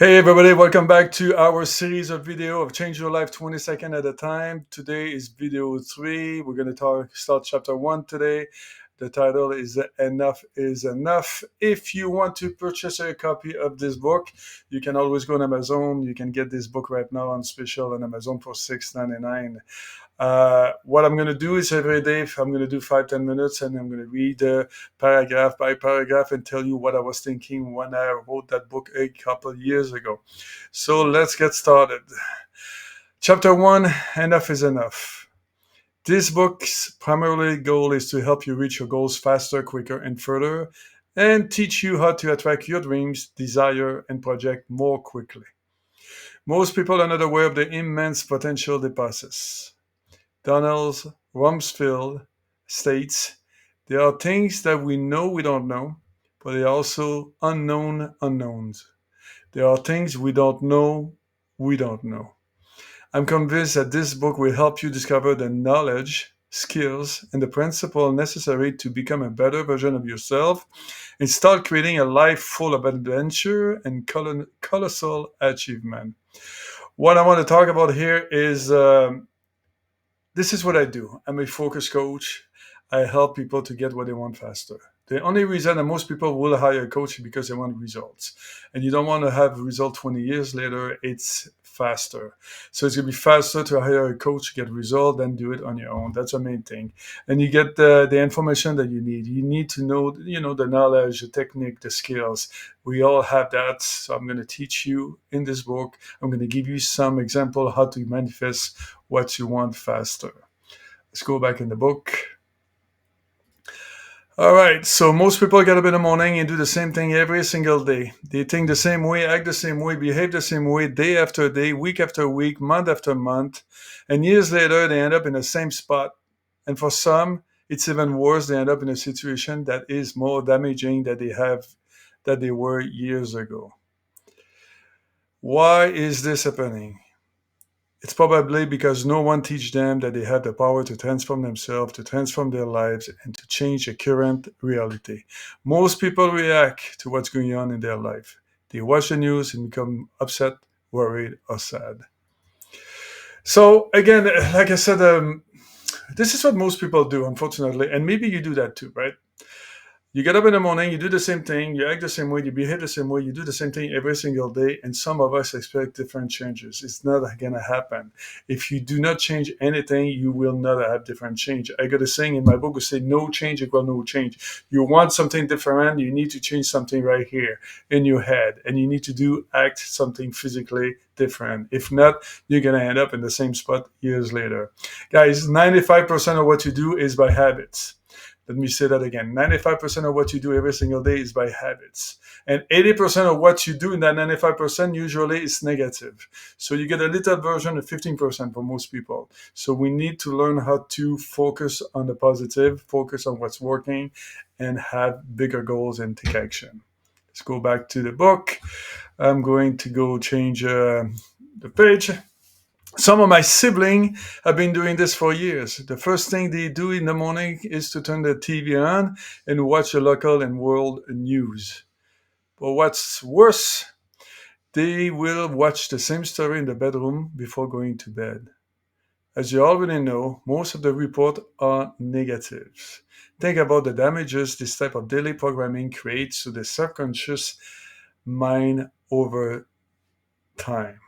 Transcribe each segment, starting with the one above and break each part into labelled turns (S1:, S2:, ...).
S1: Hey everybody, welcome back to our series of video of Change Your Life 20 seconds at a time. Today is video 3. We're going to start chapter 1 today. The title is Enough is Enough. If you want to purchase a copy of this book, you can always go on Amazon. You can get this book right now on special on Amazon for $6.99. What I'm going to do is every day, I'm going to do 5-10 minutes and I'm going to read paragraph by paragraph and tell you what I was thinking when I wrote that book a couple of years ago. So let's get started. Chapter 1, Enough is Enough. This book's primary goal is to help you reach your goals faster, quicker, and further, and teach you how to attract your dreams, desire, and project more quickly. Most people are not aware of the immense potential they possess. Donald Rumsfeld states, there are things that we know we don't know, but there are also unknown unknowns. There are things we don't know we don't know. I'm convinced that this book will help you discover the knowledge, skills, and the principles necessary to become a better version of yourself and start creating a life full of adventure and colossal achievement. What I want to talk about here is this is what I do. I'm a focus coach. I help people to get what they want faster. The only reason that most people will hire a coach is because they want results. And you don't want to have a result 20 years later. It's faster. So it's going to be faster to hire a coach, get result, than do it on your own. That's the main thing. And you get the information that you need. You need to know, the knowledge, the technique, the skills. We all have that. So I'm going to teach you in this book. I'm going to give you some example how to manifest what you want faster. Let's go back in the book. All right, so most people get up in the morning and do the same thing every single day. They think the same way, act the same way, behave the same way, day after day, week after week, month after month. And years later, they end up in the same spot. And for some, it's even worse. They end up in a situation that is more damaging that they were years ago. Why is this happening? It's probably because no one teach them that they have the power to transform themselves, to transform their lives, and to change the current reality. Most people react to what's going on in their life. They watch the news and become upset, worried, or sad. So again, like I said, this is what most people do, unfortunately, and maybe you do that too, right? You get up in the morning, you do the same thing, you act the same way, you behave the same way, you do the same thing every single day, and some of us expect different changes. It's not going to happen. If you do not change anything, you will not have different change. I got a saying in my book, we say no change equal no change. You want something different, you need to change something right here in your head, and you need to act something physically different. If not, you're going to end up in the same spot years later. Guys, 95% of what you do is by habits. Let me say that again. 95% of what you do every single day is by habits. And 80% of what you do in that 95% usually is negative. So you get a little version of 15% for most people. So we need to learn how to focus on the positive, focus on what's working, and have bigger goals and take action. Let's go back to the book. I'm going to go change the page. Some of my siblings have been doing this for years. The first thing they do in the morning is to turn the TV on and watch the local and world news. But what's worse, they will watch the same story in the bedroom before going to bed. As you already know, most of the reports are negative. Think about the damages this type of daily programming creates to the subconscious mind over time.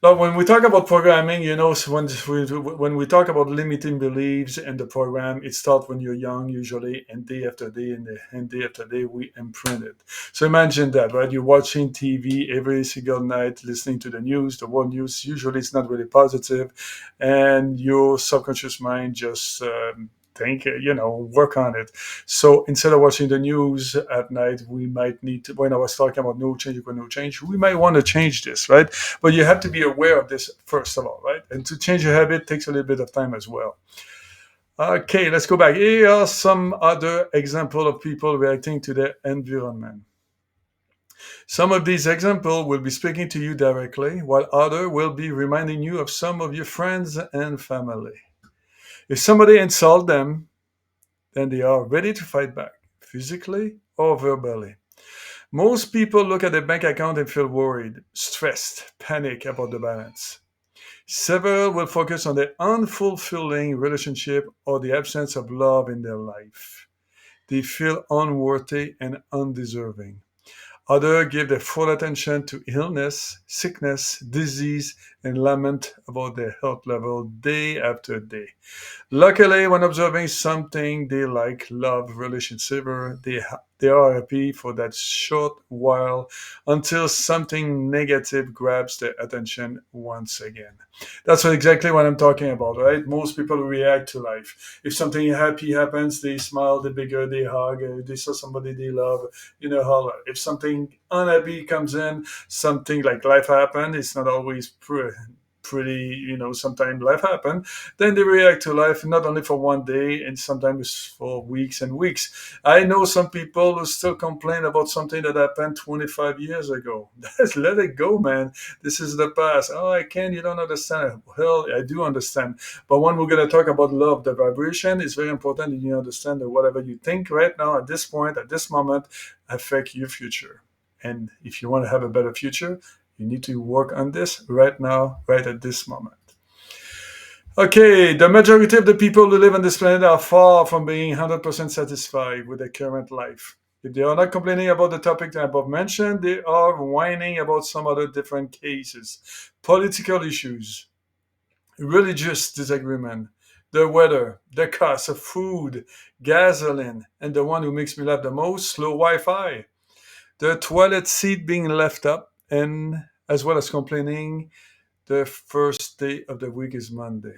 S1: Now, when we talk about programming, so when we talk about limiting beliefs and the program, it starts when you're young, usually, and day after day and day after day, we imprint it. So imagine that, right? You're watching TV every single night, listening to the news. The world news usually is not really positive, and your subconscious mind just work on it. So instead of watching the news at night, we might need to, when I was talking about no change equal no change, we might want to change this, right? But you have to be aware of this first of all, right? And to change your habit takes a little bit of time as well. Okay, let's go back. Here are some other examples of people reacting to their environment. Some of these examples will be speaking to you directly, while others will be reminding you of some of your friends and family. If somebody insults them, then they are ready to fight back, physically or verbally. Most people look at their bank account and feel worried, stressed, panic about the balance. Several will focus on the unfulfilling relationship or the absence of love in their life. They feel unworthy and undeserving. Others give their full attention to illness, sickness, disease, and lament about their health level day after day. Luckily, when observing something they like, love, relationship, they are happy for that short while until something negative grabs their attention once again. That's exactly what I'm talking about, right? Most people react to life. If something happy happens, they smile, they bigger, they hug, they saw somebody they love, holler. If something unhappy comes in, something like life happen, it's not always pretty, sometimes life happen, then they react to life not only for one day and sometimes for weeks and weeks. I know some people who still complain about something that happened 25 years ago. Let it go, man. This is the past. Oh, I can't, you don't understand. Well, I do understand. But when we're going to talk about love, the vibration is very important that you understand that whatever you think right now at this point, at this moment, affect your future. And if you want to have a better future, you need to work on this right now, right at this moment. Okay, the majority of the people who live on this planet are far from being 100% satisfied with their current life. If they are not complaining about the topic that above mentioned, they are whining about some other different cases, political issues, religious disagreement, the weather, the cost of food, gasoline, and the one who makes me laugh the most, slow Wi-Fi, the toilet seat being left up, and as well as complaining the first day of the week is Monday.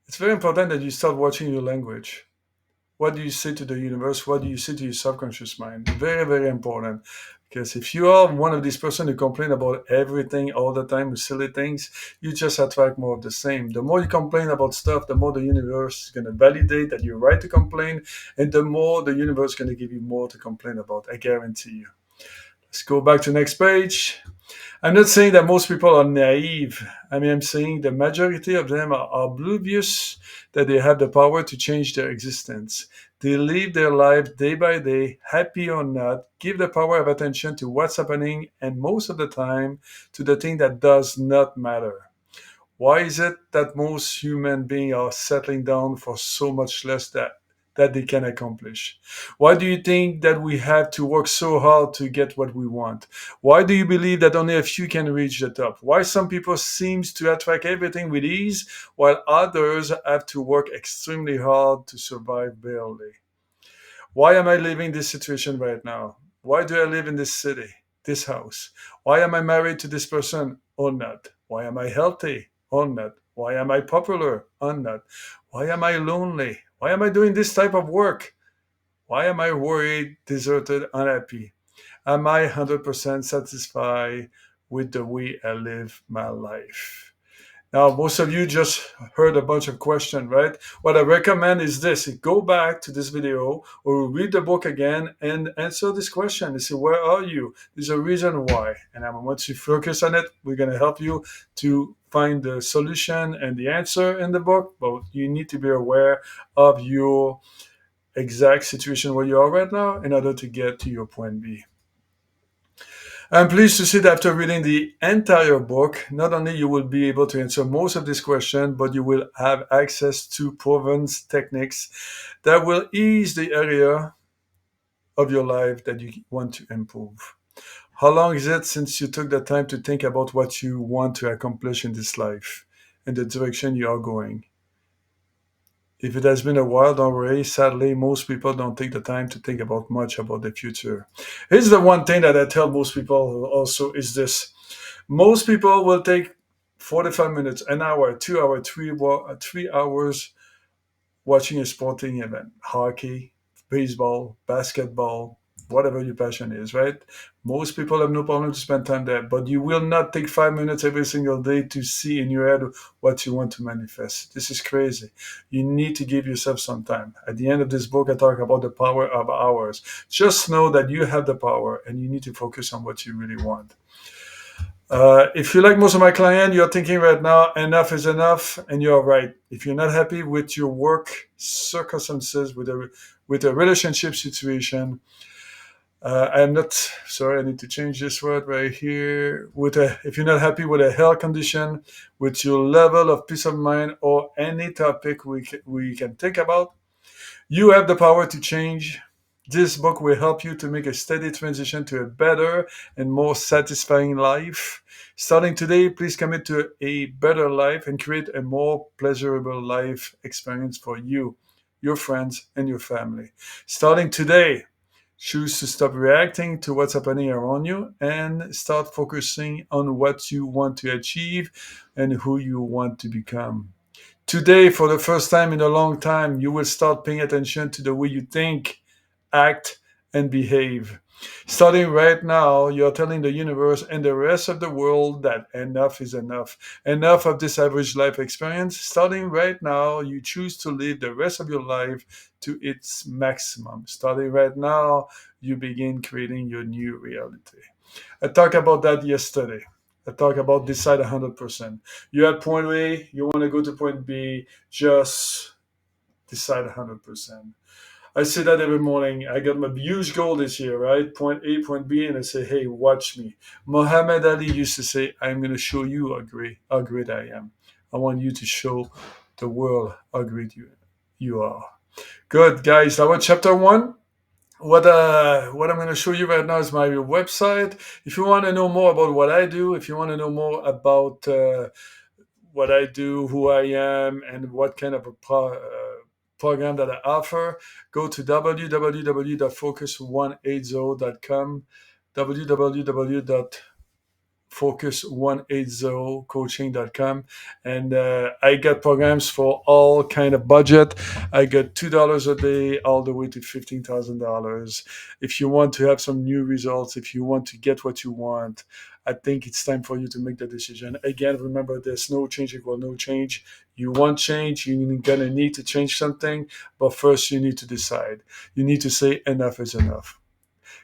S1: It's very important that you start watching your language. What do you say to the universe? What do you say to your subconscious mind? Very, very important. Because if you are one of these person who complain about everything all the time, silly things, you just attract more of the same. The more you complain about stuff, the more the universe is going to validate that you're right to complain, and the more the universe is going to give you more to complain about. I guarantee you. Let's go back to the next page. I'm not saying that most people are naive. I mean, I'm saying the majority of them are oblivious that they have the power to change their existence. They live their life day by day, happy or not, give the power of attention to what's happening, and most of the time to the thing that does not matter. Why is it that most human beings are settling down for so much less that they can accomplish? Why do you think that we have to work so hard to get what we want? Why do you believe that only a few can reach the top? Why some people seems to attract everything with ease while others have to work extremely hard to survive barely? Why am I living this situation right now? Why do I live in this city, this house? Why am I married to this person or not? Why am I healthy or not? Why am I popular or not? Why am I lonely? Why am I doing this type of work? Why am I worried, deserted, unhappy? Am I 100% satisfied with the way I live my life? Now, most of you just heard a bunch of questions, right? What I recommend is this: go back to this video or read the book again and answer this question and say, where are you? There's a reason why. And once you focus on it, we're going to help you to find the solution and the answer in the book. But you need to be aware of your exact situation where you are right now in order to get to your point B. I'm pleased to see that after reading the entire book, not only you will be able to answer most of these questions, but you will have access to proven techniques that will ease the area of your life that you want to improve. How long is it since you took the time to think about what you want to accomplish in this life and the direction you are going? If it has been a while, don't worry. Sadly, most people don't take the time to think about much about the future. Here's the one thing that I tell most people also is this. Most people will take 45 minutes, an hour, 2 hours, 3 hours watching a sporting event, hockey, baseball, basketball, whatever your passion is, right? Most people have no problem to spend time there, but you will not take 5 minutes every single day to see in your head what you want to manifest. This is crazy. You need to give yourself some time. At the end of this book, I talk about the power of hours. Just know that you have the power and you need to focus on what you really want. If you like most of my clients, you're thinking right now, enough is enough, and you're right. If you're not happy with your work circumstances, with a relationship situation, I'm not sorry. I need to change this word right here. If you're not happy with a health condition, with your level of peace of mind, or any topic we can think about, you have the power to change. This book will help you to make a steady transition to a better and more satisfying life. Starting today, please commit to a better life and create a more pleasurable life experience for you, your friends, and your family. Starting today, choose to stop reacting to what's happening around you and start focusing on what you want to achieve and who you want to become. Today, for the first time in a long time, you will start paying attention to the way you think, act, and behave. Starting right now, you're telling the universe and the rest of the world that enough is enough. Enough of this average life experience. Starting right now, you choose to live the rest of your life to its maximum. Starting right now, you begin creating your new reality. I talked about that yesterday. I talked about decide 100%. You're at point A, you want to go to point B, just decide 100%. I say that every morning. I got my huge goal this year, right? Point A, point B, and I say, hey, watch me. Muhammad Ali used to say, I'm going to show you how great I am. I want you to show the world how great you are. Good, guys. That was chapter one. What I'm going to show you right now is my website. If you want to know more about what I do, if you want to know more about what I do, who I am, and what kind of a program that I offer, go to www.focus180.com, www focus180coaching.com, and I got programs for all kind of budget. I got $2 a day all the way to $15,000. If you want to have some new results, if you want to get what you want, I think it's time for you to make the decision. Again, remember, there's no change equal no change. You want change, you're gonna need to change something, but first you need to decide. You need to say enough is enough.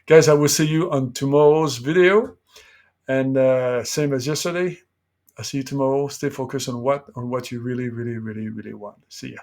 S1: Guys, I will see you on tomorrow's video. And same as yesterday, I'll see you tomorrow. Stay focused on what you really, really, really, really want. See ya.